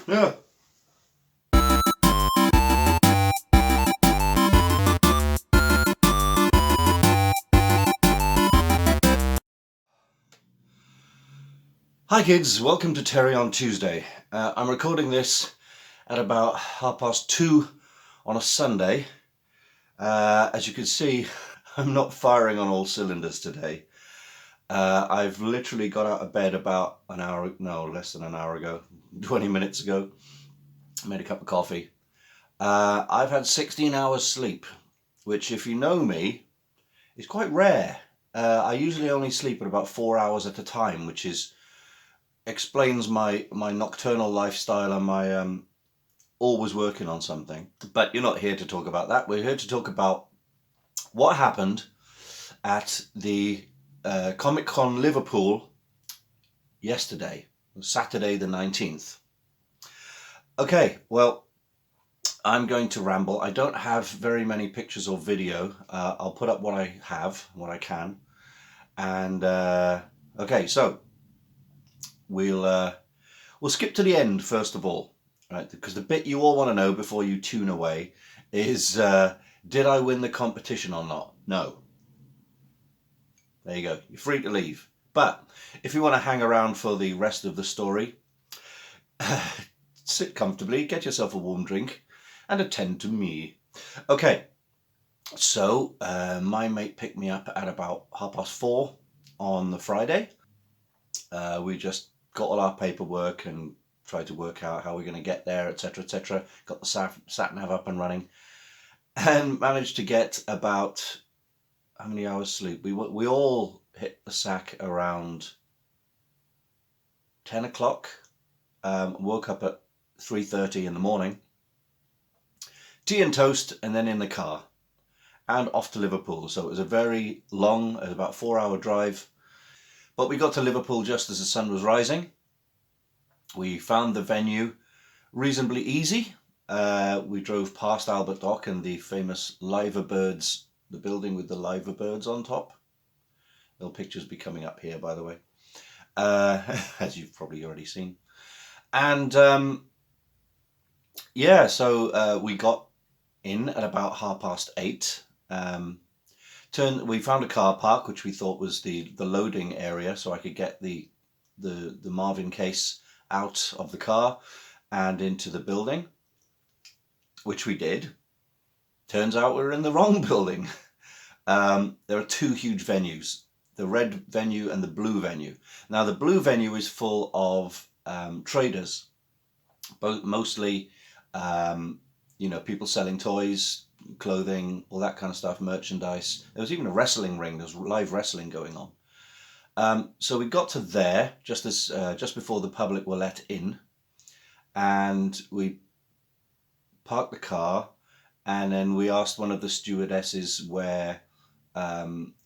Yeah. Hi kids, welcome to Terry on Tuesday. I'm recording this at about 2:30 on a Sunday. As you can see, I'm not firing on all cylinders today. I've literally got out of bed about less than an hour ago, 20 minutes ago. Made a cup of coffee. I've had 16 hours sleep, which if you know me, is quite rare. I usually only sleep at about 4 hours at a time, which explains my nocturnal lifestyle and my always working on something. But you're not here to talk about that. We're here to talk about what happened at the Comic Con Liverpool yesterday, Saturday the 19th. Okay, well, I'm going to ramble. I don't have very many pictures or video. I'll put up what I have, what I can. And okay, so we'll skip to the end first of all, right? Because the bit you all want to know before you tune away is, did I win the competition or not? No. There you go. You're free to leave. But if you want to hang around for the rest of the story, sit comfortably, get yourself a warm drink, and attend to me. Okay. So my mate picked me up at about 4:30 on the Friday. We just got all our paperwork and tried to work out how we're going to get there, etc., etc. Got the sat nav up and running, and managed to get about, how many hours sleep? We all hit the sack around 10 o'clock. Woke up at 3:30 in the morning. Tea and toast, and then in the car and off to Liverpool. So it was a very long, about 4-hour drive. But we got to Liverpool just as the sun was rising. We found the venue reasonably easy. We drove past Albert Dock and the famous liver birds, the building with the liver birds on top. Little pictures be coming up here, by the way, as you've probably already seen. And yeah, so we got in at about 8:30. We found a car park, which we thought was the loading area, so I could get the Marvin case out of the car and into the building, which we did. Turns out we were in the wrong building. There are two huge venues, the red venue and the blue venue. Now the blue venue is full of traders, mostly people selling toys, clothing, all that kind of stuff, merchandise. There was even a wrestling ring. There was live wrestling going on. So we got to there just before the public were let in, and we parked the car, and then we asked one of the stewardesses where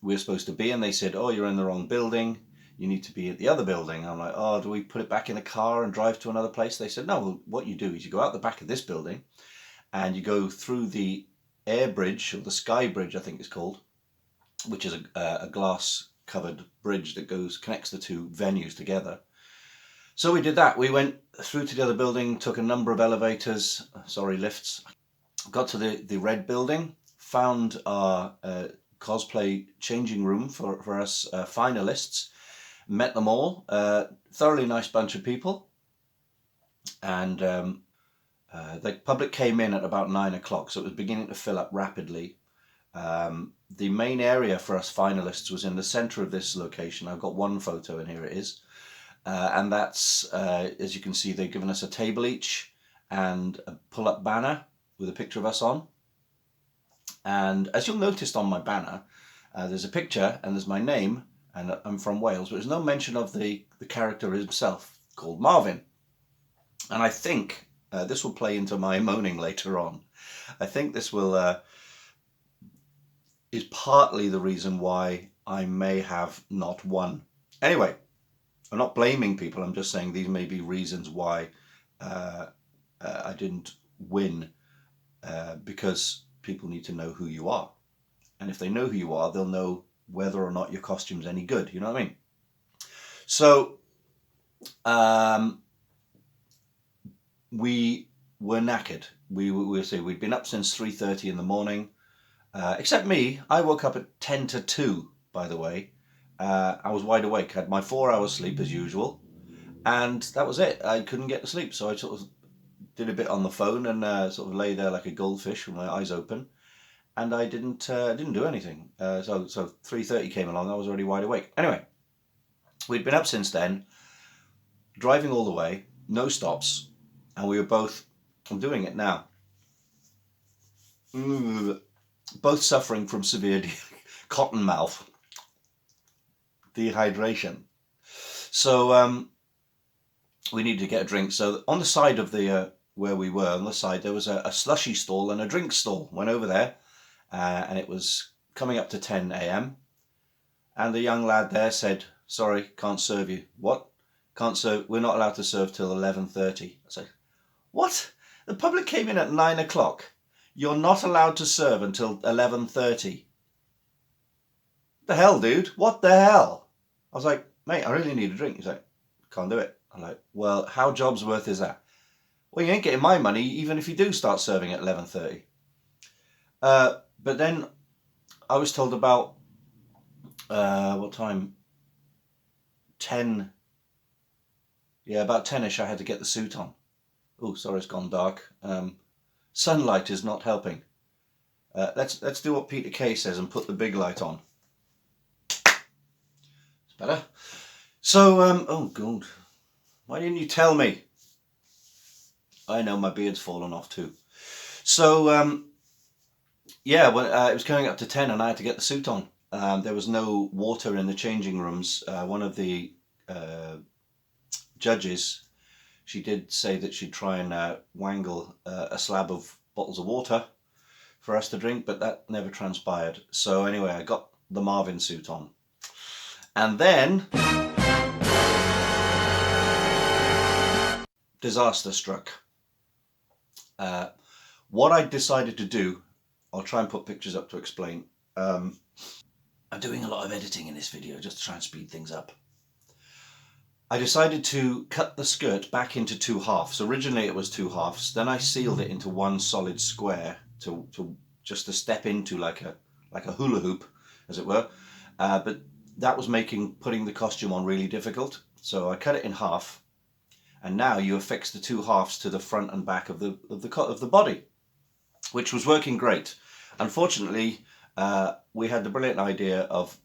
we were supposed to be, and they said, "Oh, you're in the wrong building. You need to be at the other building." I'm like, "Oh, do we put it back in the car and drive to another place?" They said, "No, what you do is you go out the back of this building and you go through the air bridge, or the sky bridge I think it's called, which is a glass covered bridge that connects the two venues together." So we did that. We went through to the other building, took a number of lifts, got to the red building, found our cosplay changing room for us finalists, met them all, thoroughly nice bunch of people, and the public came in at about 9 o'clock, so it was beginning to fill up rapidly. The main area for us finalists was in the center of this location. I've got one photo, and here it is. And that's, as you can see, they've given us a table each and a pull-up banner with a picture of us on. And as you'll notice on my banner, there's a picture and there's my name, and I'm from Wales, but there's no mention of the character himself called Marvin. And I think this will play into my moaning later on. I think this is partly the reason why I may have not won. Anyway, I'm not blaming people. I'm just saying these may be reasons why I didn't win, because people need to know who you are. And if they know who you are, they'll know whether or not your costume's any good. You know what I mean? So we were knackered. We'd been up since 3:30 in the morning. Except me, I woke up at 10 to 2, by the way. I was wide awake, had my 4 hours sleep as usual, and that was it. I couldn't get to sleep, so I sort of did a bit on the phone and sort of lay there like a goldfish with my eyes open, and I didn't do anything. So 3:30 came along, I was already wide awake. Anyway, we'd been up since then, driving all the way, no stops, and we were both, I'm doing it now, both suffering from severe cotton mouth, dehydration. So we needed to get a drink. So on the side of the where we were, on the side there was a slushy stall and a drink stall. Went over there, and it was coming up to 10 a.m. and the young lad there said, "Sorry, can't serve you." "What? Can't serve? We're not allowed to serve till 11:30. I said, "What? The public came in at 9 o'clock. You're not allowed to serve until 11:30. The hell, dude? What the hell?" I was like, "Mate, I really need a drink." He's like, "Can't do it." I'm like, "Well, how job's worth is that?" "Well, you ain't getting my money even if you do start serving at 11:30. But then I was told about, what time? 10. Yeah, about 10ish I had to get the suit on. Oh, sorry, it's gone dark. Sunlight is not helping. Let's do what Peter Kay says and put the big light on. It's better. So, oh God, why didn't you tell me? I know, my beard's fallen off too. So, yeah, when it was coming up to 10 and I had to get the suit on. There was no water in the changing rooms. One of the judges, she did say that she'd try and wangle a slab of bottles of water for us to drink, but that never transpired. So anyway, I got the Marvin suit on. And then disaster struck. What I decided to do, I'll try and put pictures up to explain. I'm doing a lot of editing in this video just to try and speed things up. I decided to cut the skirt back into 2 halves. Originally it was 2 halves, then I sealed it into one solid square to just to step into like a hula hoop, as it were. But that was putting the costume on really difficult. So I cut it in half, and now you affix the 2 halves to the front and back of the body, which was working great. Unfortunately, we had the brilliant idea of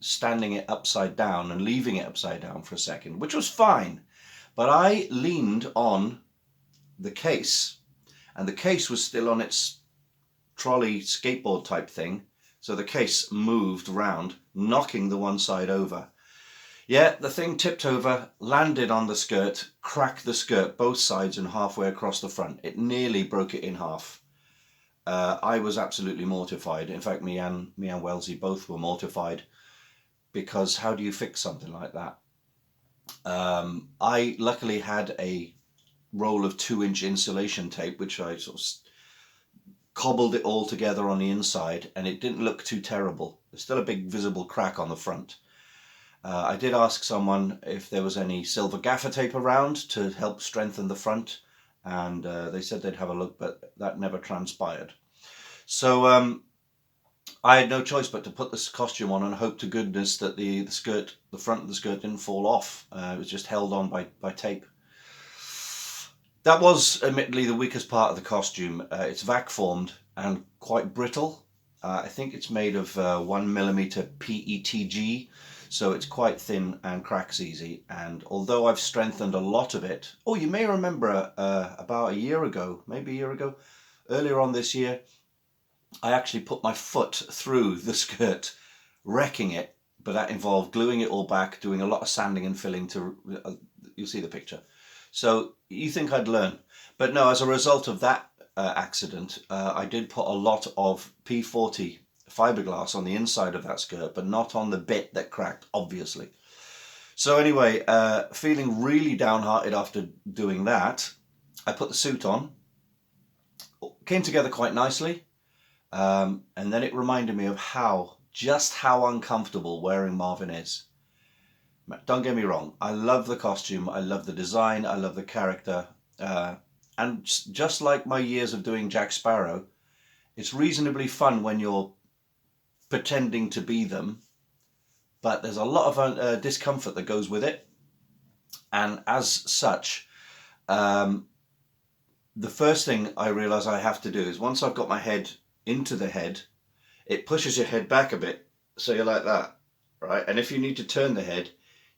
standing it upside down and leaving it upside down for a second, which was fine. But I leaned on the case, and the case was still on its trolley skateboard type thing. So the case moved round, knocking the one side over. Yeah, the thing tipped over, landed on the skirt, cracked the skirt both sides and halfway across the front. It nearly broke it in half. I was absolutely mortified. In fact, me and Wellesley both were mortified, because how do you fix something like that? I luckily had a roll of 2-inch insulation tape, which I sort of cobbled it all together on the inside, and it didn't look too terrible. There's still a big visible crack on the front. I did ask someone if there was any silver gaffer tape around to help strengthen the front, and they said they'd have a look, but that never transpired. So I had no choice but to put this costume on and hope to goodness that the front of the skirt didn't fall off. It was just held on by tape. That was admittedly the weakest part of the costume. It's vac formed and quite brittle. I think it's made of 1mm PETG, so it's quite thin and cracks easy. And although I've strengthened a lot of it, oh, you may remember about a year ago, maybe a year ago, earlier on this year, I actually put my foot through the skirt, wrecking it, but that involved gluing it all back, doing a lot of sanding and filling to, you'll see the picture. So you think I'd learn, but no, as a result of that accident, I did put a lot of P40 fiberglass on the inside of that skirt, but not on the bit that cracked, obviously. So anyway, feeling really downhearted after doing that, I put the suit on. Came together quite nicely. And then it reminded me of just how uncomfortable wearing Marvin is. Don't get me wrong, I love the costume, I love the design, I love the character. And just like my years of doing Jack Sparrow, it's reasonably fun when you're pretending to be them, but there's a lot of discomfort that goes with it. And as such, the first thing I realize I have to do is, once I've got my head into the head, it pushes your head back a bit. So you're like that, right? And if you need to turn the head,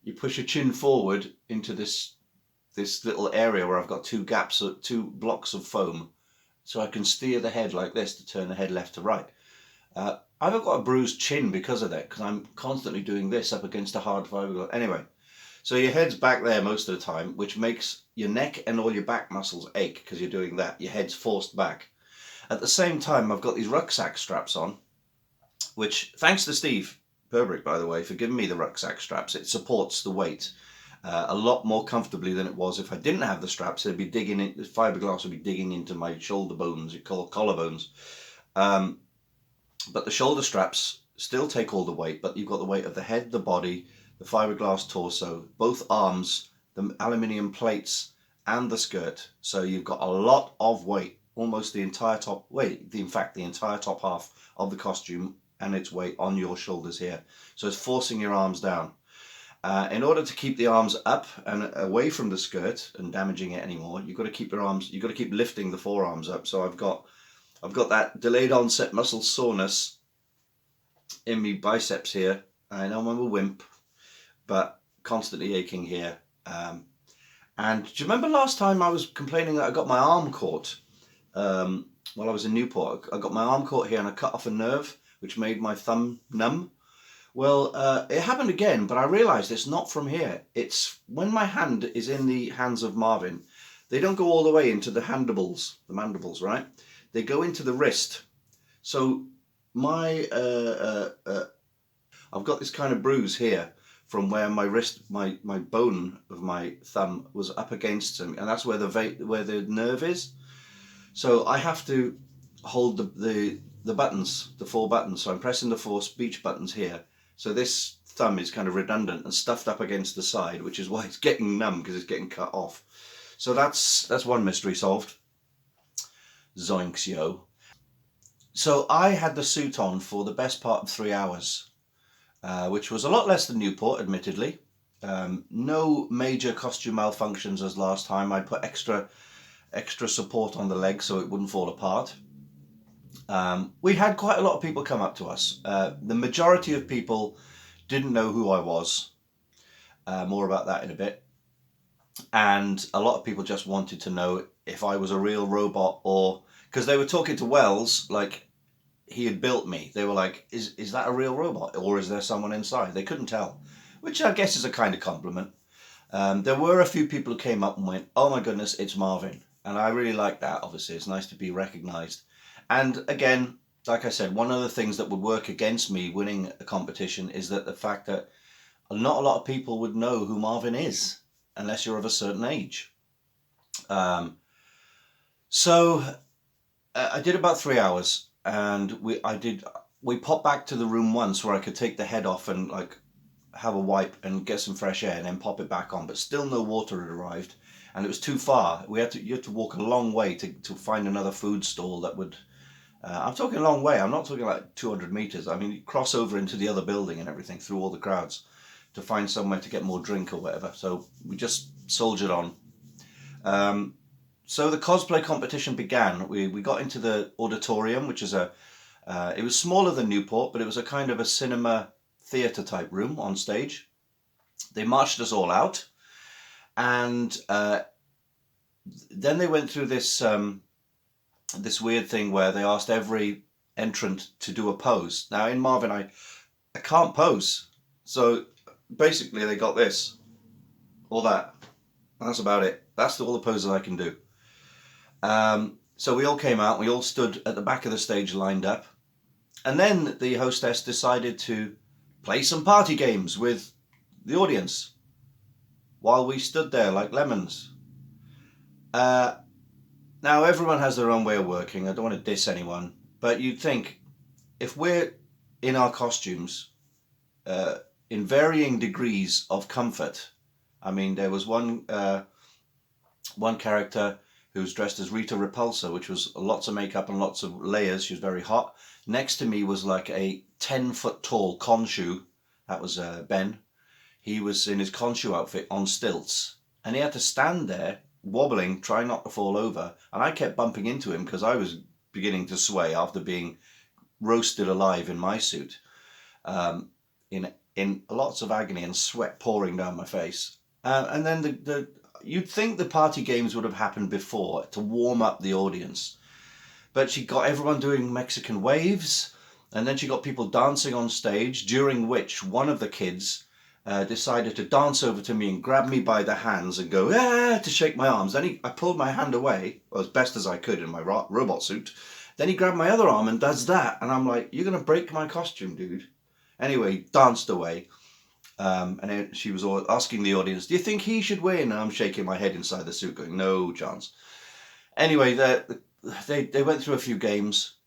you push your chin forward into this little area where I've got two blocks of foam, so I can steer the head like this to turn the head left to right. I've got a bruised chin because of that, because I'm constantly doing this up against a hard fiberglass. Anyway, so your head's back there most of the time, which makes your neck and all your back muscles ache because you're doing that. Your head's forced back. At the same time, I've got these rucksack straps on, which, thanks to Steve Perbrick, by the way, for giving me the rucksack straps. It supports the weight a lot more comfortably than it was if I didn't have the straps. They'd be digging in, the fiberglass would be digging into my shoulder bones, you call collarbones. But the shoulder straps still take all the weight, but you've got the weight of the head, the body, the fiberglass torso, both arms, the aluminium plates, and the skirt. So you've got a lot of weight, almost the entire top weight, in fact, the entire top half of the costume and its weight on your shoulders here. So it's forcing your arms down. In order to keep the arms up and away from the skirt and damaging it anymore, you've got to keep your arms, you've got to keep lifting the forearms up. So I've got that delayed onset muscle soreness in my biceps here. I know I'm a wimp, but constantly aching here. And do you remember last time I was complaining that I got my arm caught while I was in Newport? I got my arm caught here and I cut off a nerve, which made my thumb numb. Well, it happened again, but I realised it's not from here. It's when my hand is in the hands of Marvin. They don't go all the way into the mandibles, right? They go into the wrist. So my I've got this kind of bruise here from where my wrist, my bone of my thumb was up against them, and that's where the nerve is. So I have to hold the buttons, the 4 buttons. So I'm pressing the 4 speech buttons here. So this thumb is kind of redundant and stuffed up against the side, which is why it's getting numb, because it's getting cut off. So that's one mystery solved. Zoinks, yo. So I had the suit on for the best part of 3 hours, which was a lot less than Newport, admittedly. No major costume malfunctions as last time. I put extra support on the leg so it wouldn't fall apart. We had quite a lot of people come up to us. The majority of people didn't know who I was. More about that in a bit. And a lot of people just wanted to know if I was a real robot, or because they were talking to Wells like he had built me. They were like, is that a real robot, or is there someone inside? They couldn't tell, which I guess is a kind of compliment. There were a few people who came up and went, oh my goodness, it's Marvin. And I really like that, obviously. It's nice to be recognised. And again, like I said, one of the things that would work against me winning a competition is that the fact that not a lot of people would know who Marvin is unless you're of a certain age. So I did about 3 hours, and we popped back to the room once where I could take the head off and like have a wipe and get some fresh air and then pop it back on, but still no water had arrived, and it was too far. You had to walk a long way to find another food stall that would, I'm talking a long way, I'm not talking like 200 meters. I mean, cross over into the other building and everything through all the crowds to find somewhere to get more drink or whatever. So we just soldiered on. So the cosplay competition began. We got into the auditorium, which is it was smaller than Newport, but it was a kind of a cinema theatre type room on stage. They marched us all out, and then they went through this this weird thing where they asked every entrant to do a pose. Now in Marvin, I can't pose, so basically they got this or that, and that's about it. That's all the poses I can do. So we all came out, we all stood at the back of the stage lined up, and then the hostess decided to play some party games with the audience while we stood there like lemons. Now everyone has their own way of working. I don't want to diss anyone, but you'd think if we're in our costumes in varying degrees of comfort. I mean, there was one one character who was dressed as Rita Repulsa, which was lots of makeup and lots of layers. She was very hot. Next to me was like a 10-foot tall Khonshu. That was Ben. He was in his Khonshu outfit on stilts, and he had to stand there wobbling, trying not to fall over. And I kept bumping into him because I was beginning to sway after being roasted alive in my suit, in lots of agony and sweat pouring down my face. And then you'd think the party games would have happened before to warm up the audience, but she got everyone doing Mexican waves, and then she got people dancing on stage, during which one of the kids decided to dance over to me and grab me by the hands and go, ah, to shake my arms. Then I pulled my hand away, as best as I could in my robot suit. Then he grabbed my other arm and does that. And I'm like, you're going to break my costume, dude. Anyway, he danced away. And she was asking the audience, do you think he should win? And I'm shaking my head inside the suit going, no chance. Anyway, they went through a few games,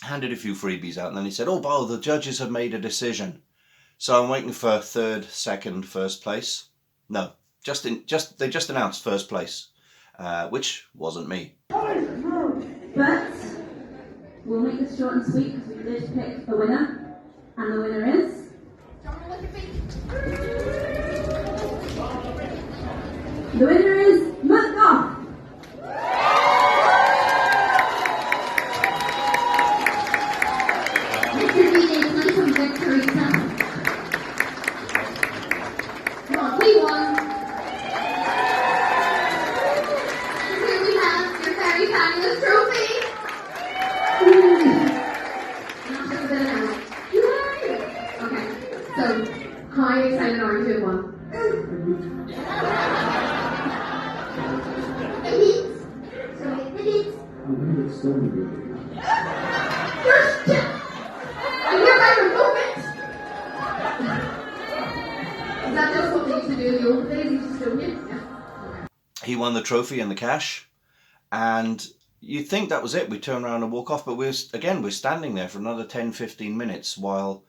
handed a few freebies out, and then he said, oh, the judges have made a decision. So I'm waiting for third, second, first place. No, they just announced first place, which wasn't me. But we'll make this short and sweet because we did pick a winner, and the winner is... The winner is Mudgoth. Mr. DJ, play some victory sound. Come on, we won. And here we have your very fabulous trophy. Not just a bit now. Okay, so how excited are you to have won? He won the trophy and the cash, and you'd think that was it. We turn around and walk off, but we're standing there for another 10-15 minutes while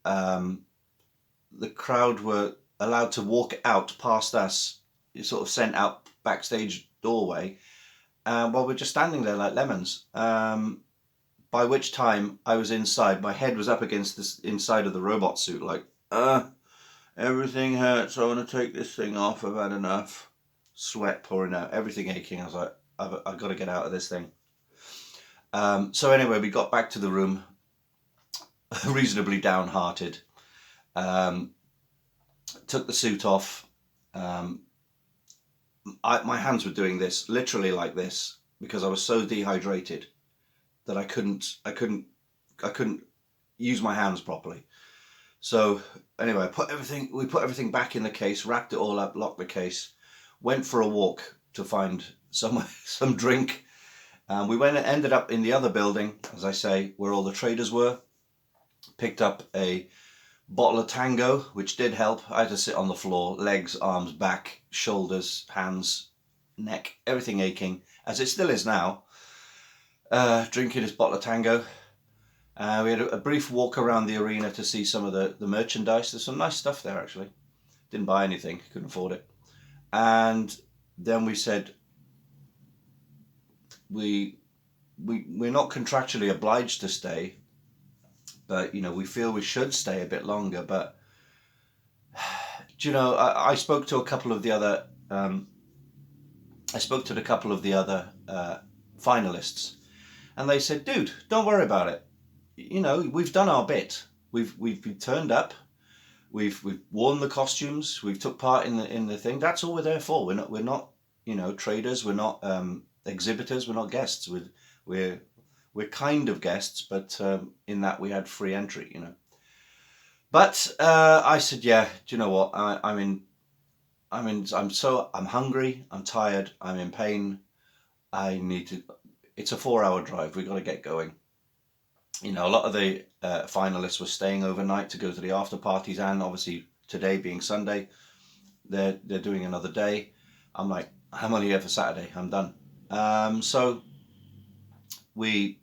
the crowd were allowed to walk out past us, sort of sent out backstage doorway, while we're just standing there like lemons. By which time I was inside. My head was up against this inside of the robot suit, like, everything hurts. I want to take this thing off. I've had enough. Sweat pouring out, everything aching. I was like, I've got to get out of this thing. So anyway, we got back to the room, reasonably downhearted. Took the suit off. My hands were doing this, literally like this, because I was so dehydrated that I couldn't use my hands properly. So anyway, we put everything back in the case, wrapped it all up, locked the case, went for a walk to find some drink. We ended up in the other building, as I say, where all the traders were. Picked up a bottle of Tango, which did help. I had to sit on the floor, legs, arms, back, shoulders, hands, neck, everything aching, as it still is now, drinking this bottle of Tango. We had a brief walk around the arena to see some of the merchandise. There's some nice stuff there, actually. Didn't buy anything, couldn't afford it. And then we said, we're not contractually obliged to stay, but we feel we should stay a bit longer. But I spoke to a couple of the other finalists, and they said, dude, don't worry about it. We've done our bit. We've turned up. We've worn the costumes. We've took part in the thing. That's all we're there for. We're not traders. We're not exhibitors. We're not guests. We're kind of guests, but in that we had free entry. But I said, yeah. Do you know what? I'm hungry. I'm tired. I'm in pain. I need to. It's a 4-hour drive. We've got to get going. A lot of the finalists were staying overnight to go to the after parties, and obviously today being Sunday, they're doing another day. I'm like, I'm only here for Saturday. I'm done. So we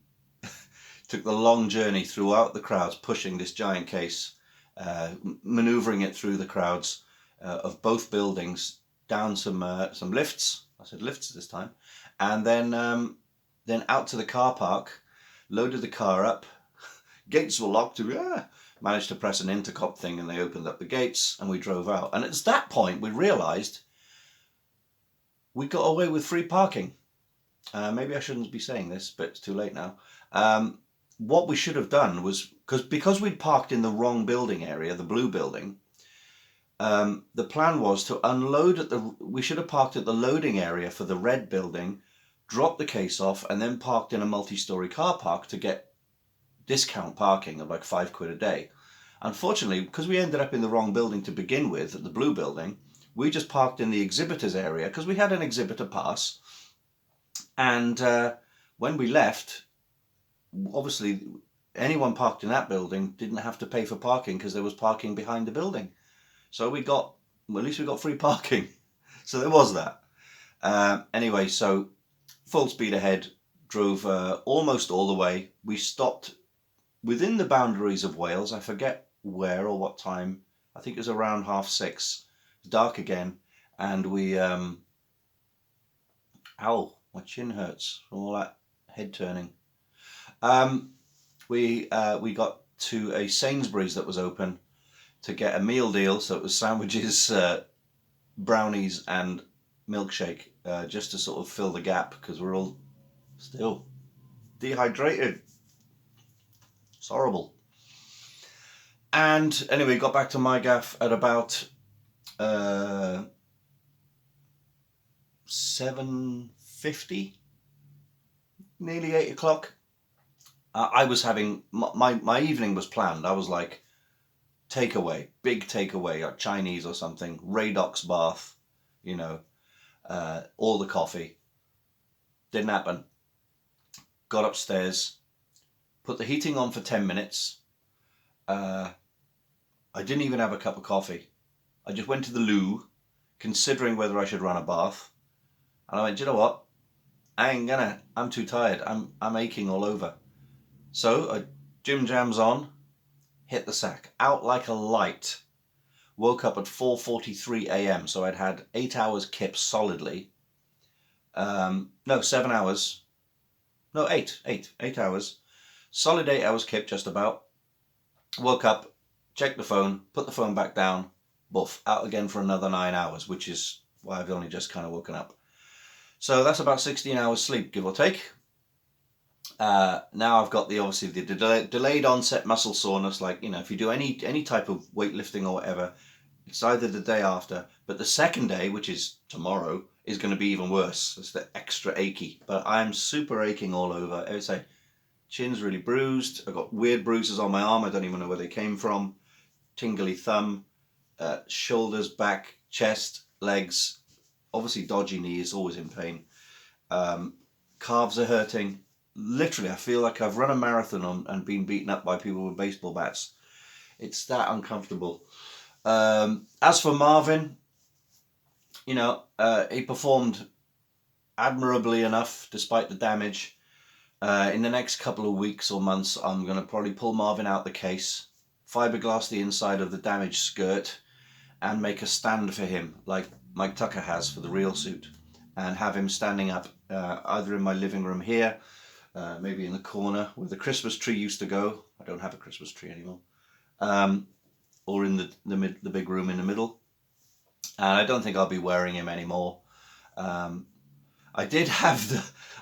took the long journey throughout the crowds, pushing this giant case, manoeuvring it through the crowds of both buildings, down some lifts, I said lifts this time. And then out to the car park, loaded the car up. Gates were locked. Managed to press an intercom thing and they opened up the gates and we drove out. And it's that point we realised we got away with free parking. Maybe I shouldn't be saying this, but it's too late now. What we should have done was, because we'd parked in the wrong building area, the blue building, the plan was to unload we should have parked at the loading area for the red building, dropped the case off, and then parked in a multi-storey car park to get discount parking of like £5 a day. Unfortunately, because we ended up in the wrong building to begin with, at the blue building, we just parked in the exhibitors area because we had an exhibitor pass. And when we left, obviously anyone parked in that building didn't have to pay for parking because there was parking behind the building. So at least we got free parking. So there was that. Anyway, so full speed ahead, drove almost all the way. We stopped within the boundaries of Wales. I forget where or what time. I think it was around 6:30. Dark again. And we, ow, my chin hurts from all that head turning. We got to a Sainsbury's that was open to get a meal deal. So it was sandwiches, brownies and milkshake, just to sort of fill the gap because we're all still dehydrated. It's horrible. And anyway, got back to my gaff at about 7:50, nearly 8 o'clock. I was having my evening was planned. I was like, takeaway, big takeaway, like Chinese or something, Radox bath, all the coffee. Didn't happen. Got upstairs, put the heating on for 10 minutes. I didn't even have a cup of coffee. I just went to the loo, considering whether I should run a bath. And I went, you know what? I'm too tired. I'm aching all over. So gym jams on, hit the sack, out like a light. Woke up at 4:43 a.m. So I'd had 8 hours kip solidly. No, 7 hours. No, 8 hours. Solid 8 hours kip, just about. Woke up, checked the phone, put the phone back down, boof, out again for another 9 hours, which is why I've only just kind of woken up. So that's about 16 hours sleep, give or take. Now I've got the delayed onset muscle soreness. Like, if you do any type of weightlifting or whatever, it's either the day after, but the second day, which is tomorrow, is going to be even worse. It's the extra achy. But I'm super aching all over. I would say chin's really bruised. I've got weird bruises on my arm. I don't even know where they came from. Tingly thumb, shoulders, back, chest, legs. Obviously dodgy knees, always in pain. Calves are hurting. Literally, I feel like I've run a marathon and been beaten up by people with baseball bats. It's that uncomfortable. As for Marvin, he performed admirably enough despite the damage. In the next couple of weeks or months, I'm going to probably pull Marvin out the case, fiberglass the inside of the damaged skirt, and make a stand for him like Mike Tucker has for the real suit, and have him standing up either in my living room here, maybe in the corner where the Christmas tree used to go. I don't have a Christmas tree anymore. Or in the big room in the middle. And I don't think I'll be wearing him anymore. I did have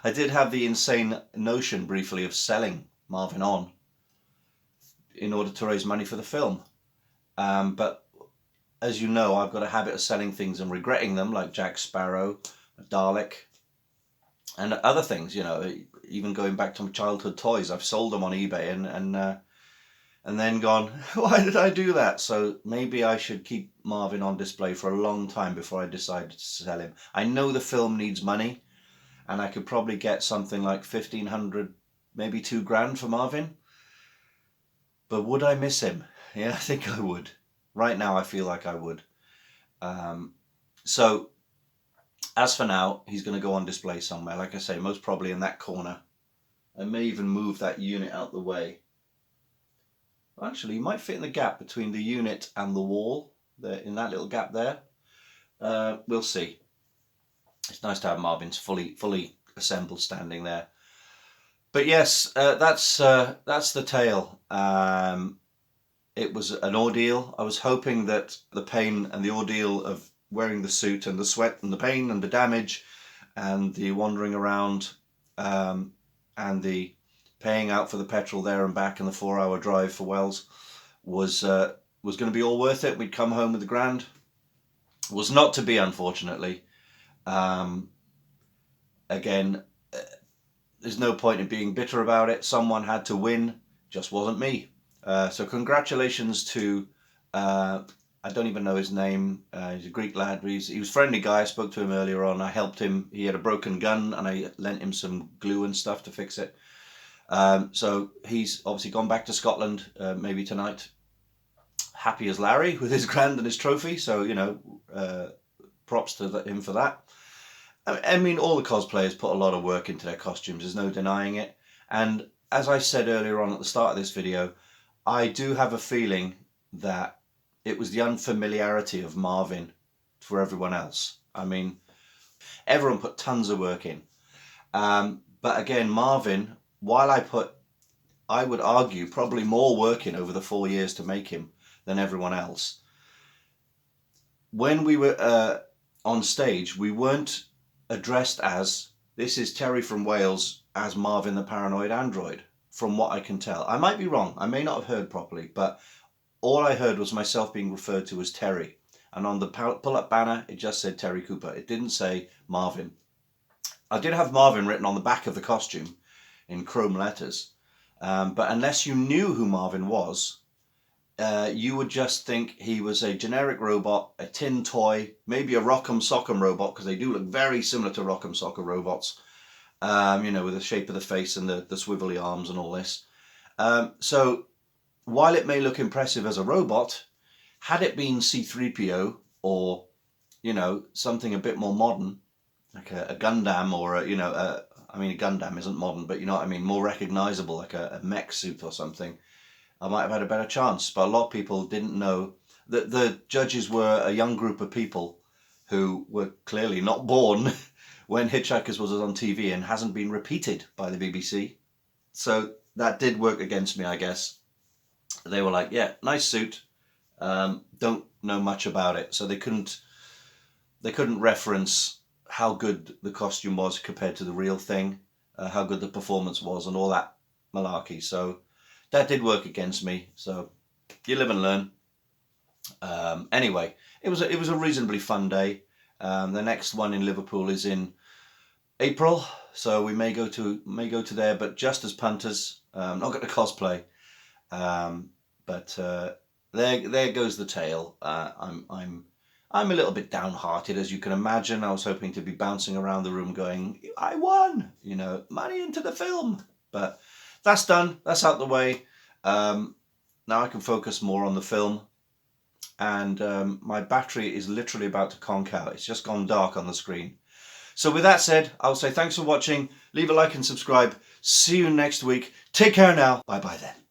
the insane notion briefly of selling Marvin on in order to raise money for the film. But as you know, I've got a habit of selling things and regretting them, like Jack Sparrow, Dalek, and other things. Even going back to my childhood toys, I've sold them on eBay and then gone, why did I do that? So maybe I should keep Marvin on display for a long time before I decide to sell him. I know the film needs money, and I could probably get something like 1,500, maybe $2,000 for Marvin. But would I miss him? Yeah, I think I would. Right now, I feel like I would. So as for now, he's going to go on display somewhere. Like I say, most probably in that corner. I may even move that unit out the way. Actually, he might fit in the gap between the unit and the wall, in that little gap there. We'll see. It's nice to have Marvin's fully assembled standing there. But yes, that's the tale. It was an ordeal. I was hoping that the pain and the ordeal of wearing the suit and the sweat and the pain and the damage and the wandering around and the paying out for the petrol there and back and the 4-hour drive for Wells was going to be all worth it. We'd come home with the grand. Was not to be, unfortunately. Again, there's no point in being bitter about it. Someone had to win. Just wasn't me. So congratulations to, I don't even know his name. He's a Greek lad. He was a friendly guy. I spoke to him earlier on. I helped him. He had a broken gun and I lent him some glue and stuff to fix it. So he's obviously gone back to Scotland, maybe tonight. Happy as Larry with his grand and his trophy. So, you know, props to him for that. I mean, all the cosplayers put a lot of work into their costumes. There's no denying it. And as I said earlier on at the start of this video, I do have a feeling that it was the unfamiliarity of Marvin for everyone else. I mean, everyone put tons of work in. But again, Marvin, while I would argue, probably more work in over the 4 years to make him than everyone else. When we were on stage, we weren't addressed as, this is Terry from Wales as Marvin the Paranoid Android, from what I can tell. I might be wrong. I may not have heard properly, but all I heard was myself being referred to as Terry. And on the pull-up banner, it just said Terry Cooper. It didn't say Marvin. I did have Marvin written on the back of the costume in chrome letters. But unless you knew who Marvin was, you would just think he was a generic robot, a tin toy, maybe a Rock'em Sock'em robot, because they do look very similar to Rock'em Sock'em robots, you know, with the shape of the face and the swivelly arms and all this. So while it may look impressive as a robot, had it been C-3PO or, you know, something a bit more modern, like a Gundam or, a Gundam isn't modern, but you know what I mean, more recognizable, like a mech suit or something, I might have had a better chance. But a lot of people didn't know that the judges were a young group of people who were clearly not born when Hitchhikers was on TV and hasn't been repeated by the BBC. So that did work against me, I guess. They were like, yeah, nice suit, don't know much about it. So they couldn't reference how good the costume was compared to the real thing, how good the performance was and all that malarkey. So that did work against me. So you live and learn. Anyway, it was a reasonably fun day. The next one in Liverpool is in April, so we may go to there, but just as punters. Not going to cosplay, but there goes the tale. I'm a little bit downhearted, as you can imagine. I was hoping to be bouncing around the room going, I won, you know, money into the film. But that's done. That's out the way. Now I can focus more on the film. And my battery is literally about to conk out. It's just gone dark on the screen. So with that said, I'll say thanks for watching. Leave a like and subscribe. See you next week. Take care now. Bye-bye then.